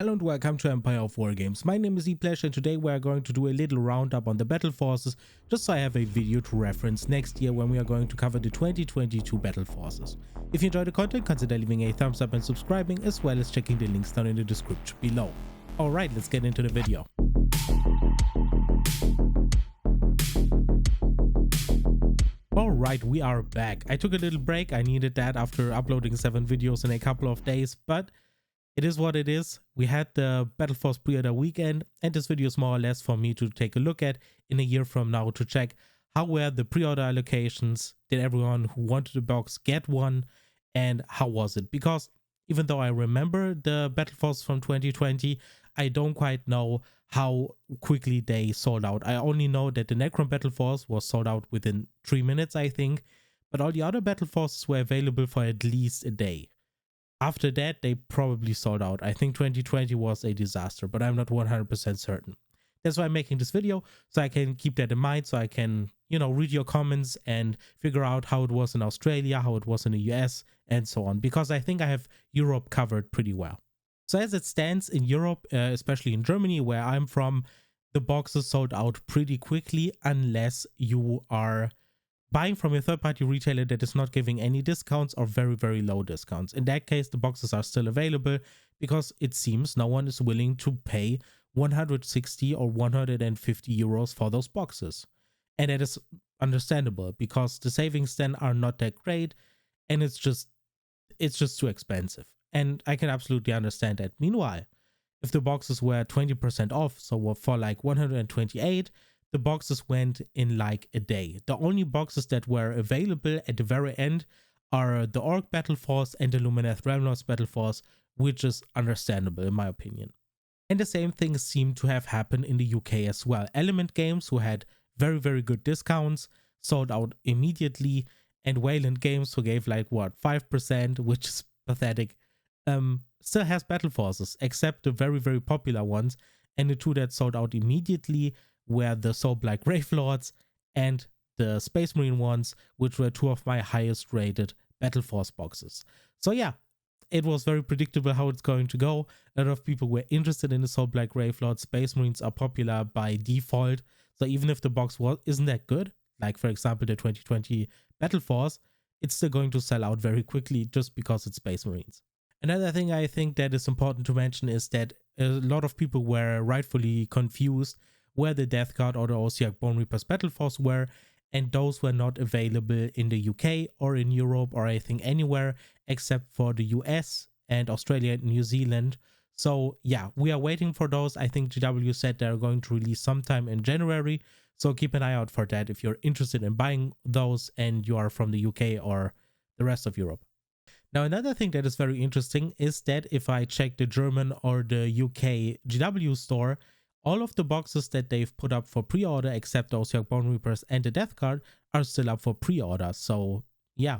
Hello and welcome to Empire of Wargames. My name is ePlash and today we are going to do a little roundup on the battle forces, just so I have a video to reference next year when we are going to cover the 2022 battle forces. If you enjoy the content, consider leaving a thumbs up and subscribing, as well as checking the links down in the description below. Alright, let's get into the video. Alright, we are back. I took a little break, I needed that after uploading 7 videos in a couple of days, but it is what it is. We had the Battleforce pre-order weekend, and this video is more or less for me to take a look at in a year from now to check how were the pre-order allocations, did everyone who wanted a box get one, and how was it? Because even though I remember the Battleforce from 2020, I don't quite know how quickly they sold out. I only know that the Necron Battleforce was sold out within 3 minutes, I think, but all the other Battleforces were available for at least a day. After that, they probably sold out. I think 2020 was a disaster, but I'm not 100% certain. That's why I'm making this video, so I can keep that in mind, so I can, read your comments and figure out how it was in Australia, how it was in the US, and so on, because I think I have Europe covered pretty well. So as it stands in Europe, especially in Germany, where I'm from, the boxes sold out pretty quickly unless you are buying from a third-party retailer that is not giving any discounts or very, very low discounts. In that case, the boxes are still available because it seems no one is willing to pay 160 or 150 euros for those boxes. And that is understandable because the savings then are not that great and it's just too expensive. And I can absolutely understand that. Meanwhile, if the boxes were 20% off, so for like 128, the boxes went in like a day. The only boxes that were available at the very end are the Orc Battleforce and the Lumineth Realmlords Battleforce, which is understandable in my opinion. And the same thing seemed to have happened in the UK as well. Element Games, who had very, very good discounts, sold out immediately, and Wayland Games, who gave like 5%, which is pathetic, still has battle forces, except the very, very popular ones, and the two that sold out immediately were the Soul Black Gravelords and the Space Marine ones, which were two of my highest rated Battle Force boxes. So yeah, it was very predictable how it's going to go. A lot of people were interested in the Soul Black Gravelords. Space Marines are popular by default, so even if the box isn't that good, like for example the 2020 Battle Force, it's still going to sell out very quickly just because it's Space Marines. Another thing I think that is important to mention is that a lot of people were rightfully confused where the Death Guard or the Ossiarch Bone Reapers Battle Force were, and those were not available in the UK or in Europe or I think anywhere except for the US and Australia and New Zealand. So yeah, we are waiting for those. I think GW said they're going to release sometime in January, so keep an eye out for that if you're interested in buying those and you are from the UK or the rest of Europe. Now, another thing that is very interesting is that if I check the German or the UK GW store, all of the boxes that they've put up for pre-order, except the Ossiarch Bone Reapers and the Death Guard, are still up for pre-order. So yeah,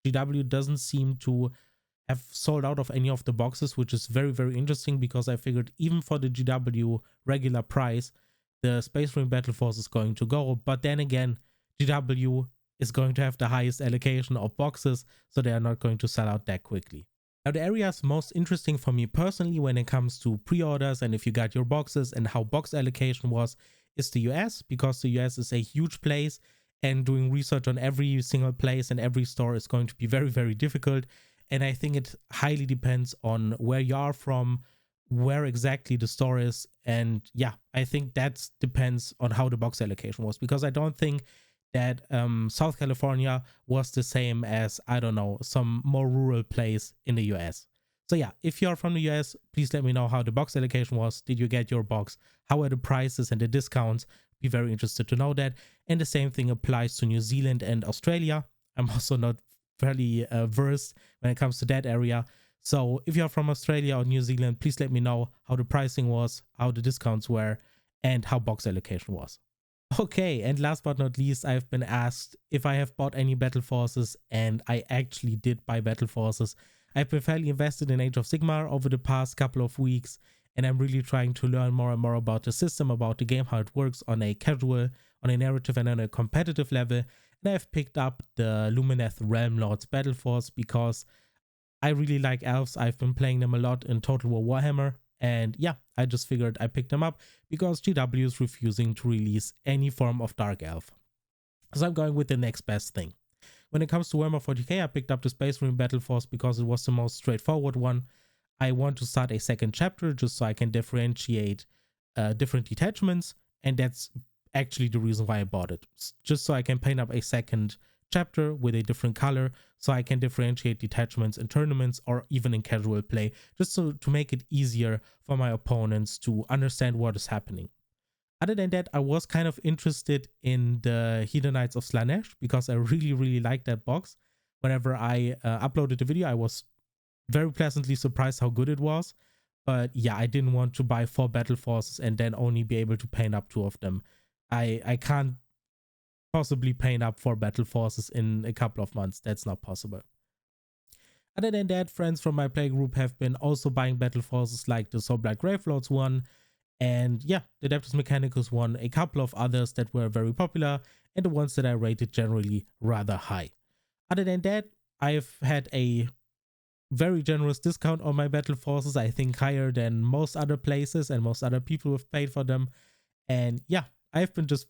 GW doesn't seem to have sold out of any of the boxes, which is very, very interesting because I figured even for the GW regular price, the Space Marine Battle Force is going to go. But then again, GW is going to have the highest allocation of boxes, so they are not going to sell out that quickly. Now, the areas most interesting for me personally when it comes to pre-orders and if you got your boxes and how box allocation was is the US, because the US is a huge place and doing research on every single place and every store is going to be very, very difficult. And I think it highly depends on where you are from, where exactly the store is. And yeah, I think that depends on how the box allocation was, because I don't think that South California was the same as, I don't know, some more rural place in the US. So yeah, if you're from the US, please let me know how the box allocation was. Did you get your box? How are the prices and the discounts? Be very interested to know that. And the same thing applies to New Zealand and Australia. I'm also not fairly versed when it comes to that area. So if you're from Australia or New Zealand, please let me know how the pricing was, how the discounts were, and how box allocation was. Okay, and last but not least, I've been asked if I have bought any battle forces, and I actually did buy battle forces. I've been fairly invested in Age of Sigmar over the past couple of weeks, and I'm really trying to learn more and more about the system, about the game, how it works on a casual, on a narrative, and on a competitive level. And I've picked up the Lumineth Realmlords Battle Force because I really like elves. I've been playing them a lot in Total War Warhammer. And yeah, I just figured I picked them up because GW is refusing to release any form of Dark Elf. So I'm going with the next best thing. When it comes to Warhammer 40k, I picked up the Space Marine Battle Force because it was the most straightforward one. I want to start a second chapter just so I can differentiate different detachments, and that's actually the reason why I bought it. Just so I can paint up a second chapter with a different color so I can differentiate detachments in tournaments or even in casual play, just so to make it easier for my opponents to understand what is happening. Other than that, I was kind of interested in the Hedonites of Slanesh because I really liked that box. Whenever I uploaded the video, I was very pleasantly surprised how good it was. But yeah, I didn't want to buy 4 battle forces and then only be able to paint up 2 of them. I can't possibly paint up 4 battle forces in a couple of months. That's not possible. Other than that, friends from my play group have been also buying battle forces like the Soulblight Gravelords one, and yeah, the Adeptus Mechanicus one, a couple of others that were very popular, and the ones that I rated generally rather high. Other than that, I've had a very generous discount on my battle forces, I think higher than most other places and most other people who have paid for them. And yeah, I've been just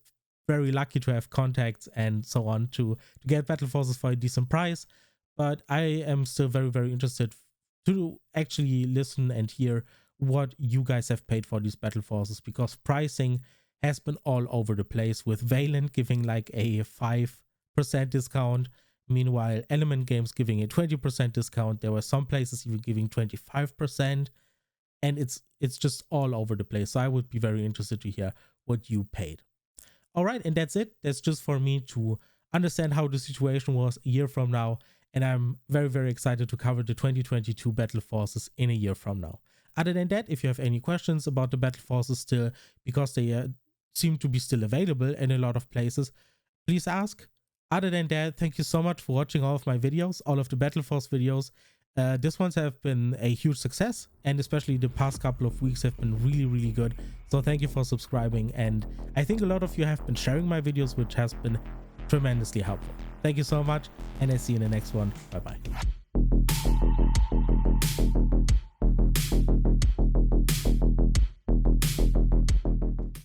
very lucky to have contacts and so on to get battle forces for a decent price. But I am still very interested to actually listen and hear what you guys have paid for these battle forces, because pricing has been all over the place, with Valent giving like a 5% discount. Meanwhile, Element Games giving a 20% discount. There were some places even giving 25%, and it's just all over the place. So I would be very interested to hear what you paid. All right, and that's it. That's just for me to understand how the situation was a year from now, and I'm very excited to cover the 2022 battle forces in a year from now. Other than that, if you have any questions about the battle forces still, because they seem to be still available in a lot of places, please ask. Other than that, thank you so much for watching all of my videos, all of the Battle Force videos. These ones have been a huge success, and especially the past couple of weeks have been really good. So thank you for subscribing, and I think a lot of you have been sharing my videos, which has been tremendously helpful. Thank you so much, and I see you in the next one. Bye bye.